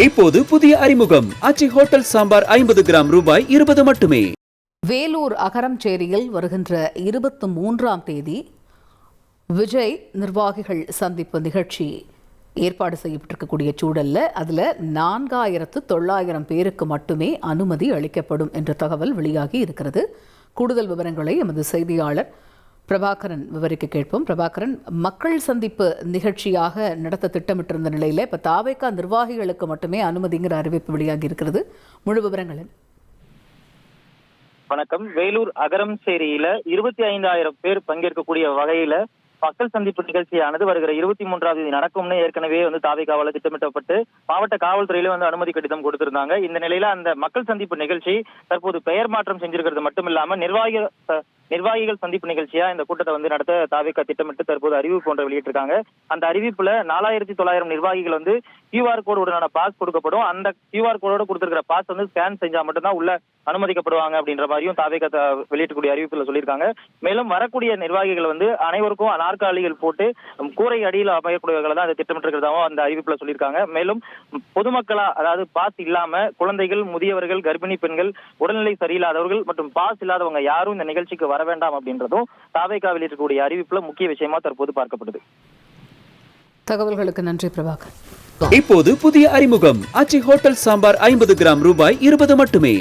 இப்போது புதிய அறிமுகம் ஆச்சி ஹோட்டல் சாம்பார் 50 கிராம் ரூபாய் 20 மட்டுமே. வேலூர் அகரம்சேரியில் வருகின்ற 23ஆம் தேதி விஜய் நிர்வாகிகள் சந்திப்பு நிகழ்ச்சி ஏற்பாடு செய்யப்பட்டிருக்கக்கூடிய சூழல்ல அதில் 4900 பேருக்கு மட்டுமே அனுமதி அளிக்கப்படும் என்ற தகவல் வெளியாகி இருக்கிறது. கூடுதல் விவரங்களை எமது செய்தியாளர் பிரபாகரன் விவரிக்க கேட்போம். பிரபாகரன், மக்கள் சந்திப்பு நிகழ்ச்சியாக நடத்த திட்டமிட்டிருந்த நிலையில் இப்போ தாவேகா நிர்வாகிகளுக்கு மட்டுமே அனுமதிங்கிற அறிவிப்பு வெளியாகி இருக்கிறது. முழு விவரங்கள். வணக்கம். வேலூர் அகரம்சேரியில 25,000 பேர் பங்கேற்கக்கூடிய வகையில மக்கள் சந்திப்பு நிகழ்ச்சியானது வருகிற 23ஆம் தேதி நடக்கும்னு ஏற்கனவே தாவேகாவால திட்டமிட்டப்பட்டு மாவட்ட காவல்துறையில அனுமதி கடிதம் கொடுத்திருந்தாங்க. இந்த நிலையில அந்த மக்கள் சந்திப்பு நிகழ்ச்சி தற்போது பெயர் மாற்றம் செஞ்சிருக்கிறது மட்டும் இல்லாம நிர்வாகிகள் சந்திப்பு நிகழ்ச்சியா இந்த கூட்டத்தை நடத்த தாவேகா திட்டமிட்டு தற்போது அறிவிப்பு ஒன்றை வெளியிட்டிருக்காங்க. அந்த அறிவிப்புல 4900 நிர்வாகிகள் QR கோடு உடனான பாஸ் கொடுக்கப்படும். அந்த QR கோடோட கொடுத்திருக்கிற பாஸ் ஸ்கேன் செஞ்சா மட்டும்தான் உள்ள அனுமதிக்கப்படுவாங்க அப்படின்ற மாதிரியும் தாவேகா வெளியிட்டக்கூடிய அறிவிப்புல சொல்லியிருக்காங்க. மேலும் வரக்கூடிய நிர்வாகிகள் அனைவருக்கும் நாற்காலிகள் போட்டு கூரை அடியில் அமையக்கூடியவர்கள் தான் அதை திட்டமிட்டிருக்கிறதாவும் அந்த அறிவிப்புல சொல்லியிருக்காங்க. மேலும் பொதுமக்களா, அதாவது பாஸ் இல்லாம குழந்தைகள், முதியவர்கள், கர்ப்பிணி பெண்கள், உடல்நிலை சரியில்லாதவர்கள் மற்றும் பாஸ் இல்லாதவங்க யாரும் இந்த நிகழ்ச்சிக்கு வர வேண்டாம் அப்படின்றதும் தாவேகா வெளியிடக்கூடிய அறிவிப்புல முக்கிய விஷயமா தற்போது பார்க்கப்படுது. தகவல்களுக்கு நன்றி பிரபாகர். இப்போது புதிய அறிமுகம் ஆச்சி ஹோட்டல் சாம்பார் 50 கிராம் ரூபாய் 20 மட்டுமே.